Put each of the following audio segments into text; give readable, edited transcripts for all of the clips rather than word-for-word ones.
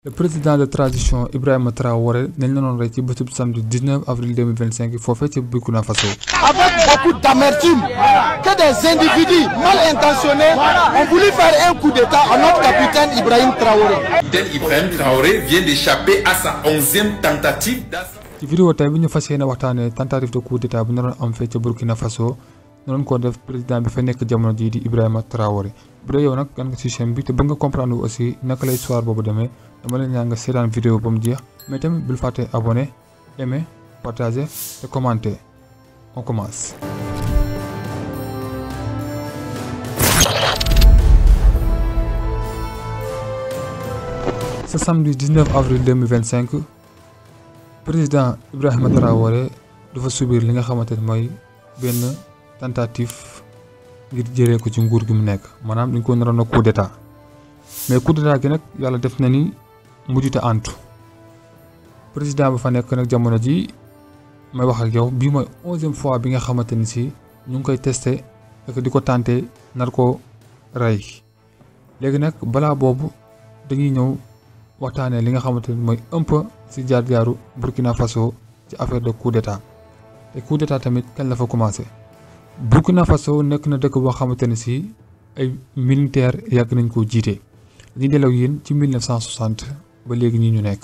Le président de transition Ibrahima Traoré nañ la doon rey ci bésub samedi 19 avril 2025 foofee ci Burkina Faso. Avec beaucoup d'amertume que des individus mal intentionnés ont voulu faire un coup d'état à notre capitaine Ibrahima Traoré. Capitaine Ibrahima Traoré vient d'échapper à sa 11e tentative d'assassinat. ci vidéo tey bi ñu fas yéene waxtaanee tentative de coup d'état bu naroon am fee ca Burkina Faso noonu ko def président bi fa nekk jamono jii di Ibrahima Traoré bu dee yow nag gan nga ci chaîne bi te bëgg nga comprendre aussi naka lay histoire boobu demee dama leen ñaan nga seetaan vidéo ba mu jeex mais tamit bul fàtte abonné aimer partager te commenter on commence. Ce samedi 19 avril 2025 président Ibrahima Traoré dafa subir li nga xamante ne mooy benn tentative ngir jëlee ko ci nguur gi mu nekk maanaam dañ ko naroon a coup d'état mais coup d'état gi nag yàlla def na ni mujjute antu président ba fa nekk nag jamono ji may wax ak yow bii mooy 11e fois bi nga xamante ni si ñu ngi koy testé ak di ko tenté nar ko rey léegi nag balaa boobu dañuy ñëw waxtaanee li nga xamante ni mooy un peu ci jaar-jaaru Burkina Faso ci affaire de coup d'état te coup d'état tamit kañ la fa commencé. Burkina Faso nekk na dëkk boo xamante ne si ay militaire yàgg nañ koo jiite dañuy delloo yéen ci 1960 ba léegi nii ñu nekk.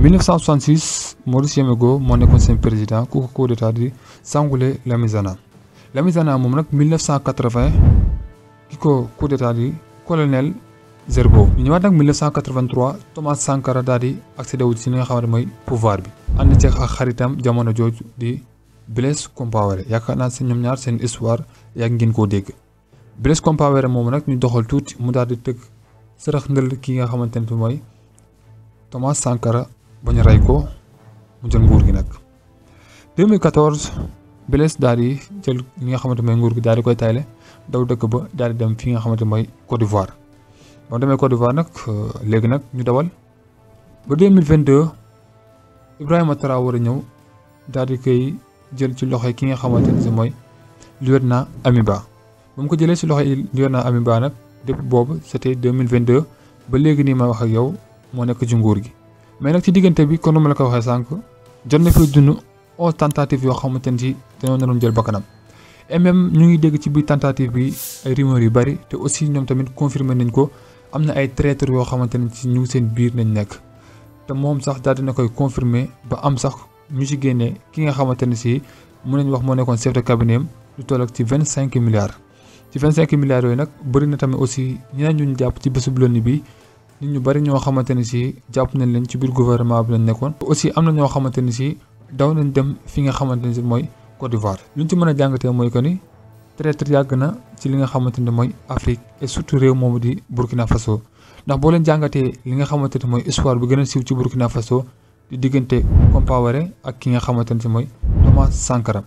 1966 Maurice Yamego moo nekkoon seen président ku ko coup d'état di Sangoulé Lamizana moom nag 1980 ki ko coup d'état di colonel Zerbo. ñu ñëwaat nag 1983 Thomas Sankara daal di accédé wu ci li nga xamante mooy pouvoir bi ànd ci ak xaritam jamono jooju di Blaise Compaoré yaakaar naa seen ñoom ñaar seen histoire yàgg ngeen koo dégg Blaise Compaoré moom nag ñu doxal tuuti mu daal di tëgg sërëx ndël ki nga xamante ne mooy Thomas Sankara ba ñu rey ko mu jël nguur gi nag. 2014 Blaise daal di jël li nga xamante mooy nguur gi daal di koy tayle daw dëkk ba daal di dem fi nga xamante mooy Côte d'Ivoire. boo demee Côte d'Ivoire nag léegi nag ñu dawal ba 2022 Ibrahima Traoré ñëw daal di koy jël ci loxo ki nga xamante ne si mooy lieutenant Amiba ba mu ko jëlee ci loxo lieutenant Amiba nag depuis boobu c'était 2022 ba léegi nii may wax ak yow moo nekk ci nguur gi mais nag ci diggante bi kon nu ma la ko waxee sànq jot na fi dund 11 tentatives yoo xamante ne si dañoo naroon jël bakkanam et même ñu ngi dégg ci biir tentative bi ay rumeurs yu bari te aussi ñoom tamit confirmé nañ ko. am na ay traîtres yoo xamante ne ci ñu seen biir nañ nekk te moom sax daal dina koy confirmer ba am sax ñu ci génnee ki nga xamante ne si mën nañu wax moo nekkoon chef de cabinet am lu toll ak ci 25 milliards. ci 25 milliards yooyu nag bëri na tamit aussi ñeneen ñu jàpp ci bésub lënd bi nit ñu bëri ñoo xamante ne si jàpp nañ leen ci biir gouvernement bi lañ nekkoon. aussi am na ñoo xamante ne si daw nañ dem fi nga xamante ne si mooy Côte d'Ivoire. luñ ci mën a jàngatee mooy que ni. traître yàgg na ci li nga xamante ne mooy Afrique et surtout réew moomu di Burkina Faso ndax boo leen jàngatee li nga xamante ne mooy histoire bi gën a siiw ci Burkina Faso di diggante Compaoré ak ki nga xamante ne mooy Thomas Sankara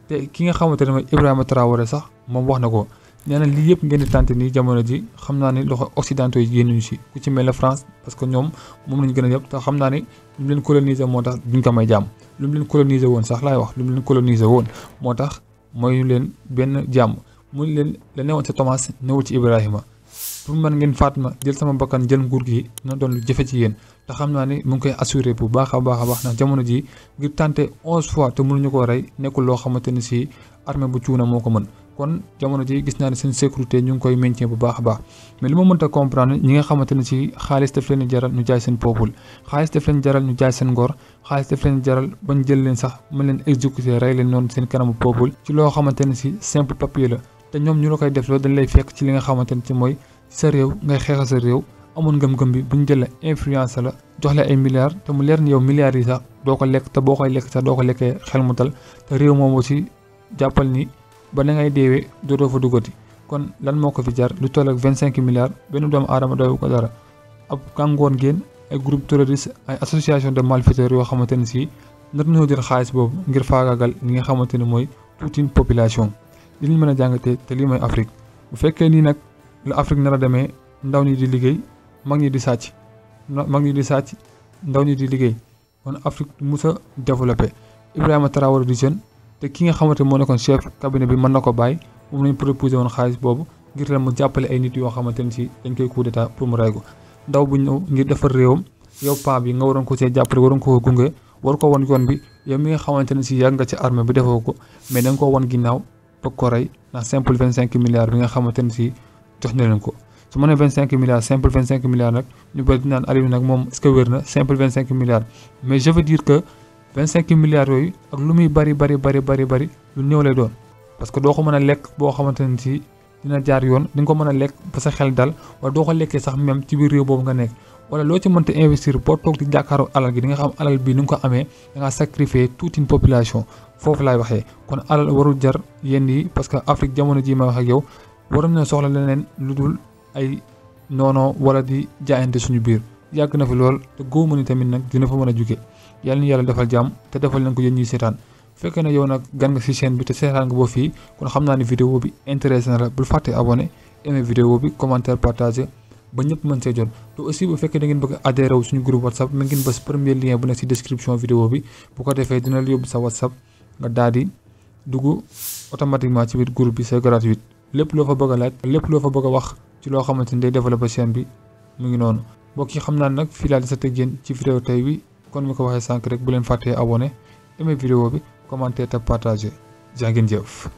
te ki nga xamante ne mooy Ibrahima Traoré sax moom wax na ko nee na lii yëpp ngeen di tànte nii jamono ji xam naa ni loxo occidentaux yi génnuñu si ku ci mel ne France parce que ñoom moom lañu gën a yëpp te xam naa ni lu mu leen coloniser moo tax duñ ko may jàmm lu mu leen coloniser woon sax laay wax lu mu leen coloniser woon moo tax mooy leen benn jàmm mu leen la newoon ci Thomas newul ci Ibrahima pour man ngeen faat ma jël sama bakkan jël nguur gi na doon lu jafe ci yéen te xam naa ni mu ngi koy assuré bu baax a baax ndax jamono ji ngir tenter 11 fois te mënuñu koo rey nekkul loo xamante ne si armée bu cuuna moo ko mën kon jamono ji gis naa ne seen sécurité ñu ngi koy maintien bu baax a baax mais li ma mënta comprendre ñi nga xamante ne si xaalis daf leen jaral ñu jaay seen peuple xaalis daf leen jaral ñu jaay seen ngor xaalis daf leen jaral bañ jël leen sax mën leen exécuter rey leen noonu seen kanamu peuple ci loo xamante ne si simple papier la te ñoom ñu la koy def loolu dañ lay fekk ci li nga xamante ne si mooy sa réew ngay xeexal sa réew amoon ngëm-ngëm bi bu ñu jël la influence la jox la ay milliards te mu leer ni yow milliards yi sax doo ko lekk te boo koy lekk sax doo ko lekkee xel mu tal te réew moom aussi jàppal ni ba na ngay deewee dootoo fa duggati kon lan moo ko fi jar lu toll ak 25 milliards benn doomu aadama doyu ko dara ab kàngoon ngeen ay groupe terroriste ay association de malfaiteurs yoo xamante ne si nar nañoo jël xaalis boobu ngir faagaagal li nga xamante ne mooy toute une population li ñu mën a jàngatee te lii mooy Afrique bu fekkee nii nag la Afrique nar a demee ndaw ñi di liggéey mag ñi di sàcc ndaw ñi di liggéey kon Afrique mus a développé Ibrahima Traoré di jeune te ki nga xamante moo nekkoon chef cabinet bi mën na ko bàyyi moom lañ proposé woon xaalis boobu ngir leen mu jàppale ay nit yoo xamante ne si dañ koy coup d'état pour mu rey ko ndaw bu ñëw ngir defar réewam yow paa bi nga waroon ko see jàppale waroon ko gunge war ko won yoon bi yow mi nga xamante ne si yàgg nga ci armée bi defoo ko mais da nga koo won ginnaaw ba ko rey ndax simple 25 milliards bi nga xamante ne si jox na leen ko su ma nee 25 milliards simple 25 milliards nag ñu bëri di naan Aliou nag moom est-ce que wér na simple 25 milliards mais je veux dire que 25 milliards yooyu ak lu muy bari lu néew lay doon parce que doo ko mën a lekk boo xamante ne si dina jaar yoon di nga ko mën a lekk ba sa xel dal wala doo ko lekkee sax même ci biir réew boobu nga nekk wala loo ci mënta investir boo toog di jàkkaaroo alal gi di nga xam alal bi ni nga ko amee da ngaa sacrifier toute une population foofu laay waxee kon alal warul jar yenn yi parce que Afrique jamono ji ma wax ak yow waroon na soxla leneen lu dul ay noono wala di jaayante suñu biir yàgg na fi lool te góobu ni tamit nag dina fa mën a jóge yàlla ni yàlla defal jàmm te defal leen ko yéen ñuy seetaan fekkee ne yow nag gan nga ci chaîne bi te seetaan nga ba fii kon xam naa ne vidéo bi intéressé na la bul fàtte abonné aimé vidéo bi commentaire partagé ba ñëpp mën see jot te aussi bu fekkee da ngeen bëgg a adhéré wu suñu groupe WhatsApp ma ngeen bës premier lien bu nekk ci description vidéo bi bu ko defee dina la yóbbu sa WhatsApp nga daal di dugg automatiquement ci biir groupe bi c'est gratuit lépp loo fa bëgg a laaj lépp loo fa bëgg a wax ci loo xamante ni day développé chaîne bi mu ngi noonu mbokk yi xam naa nag fii laa di sa teg yéen ci vidéo tey bi kon mi ko waxee sànq rek bu leen fàttee abonné aimé vidéo bi commenter te partager jaa ngeen jëf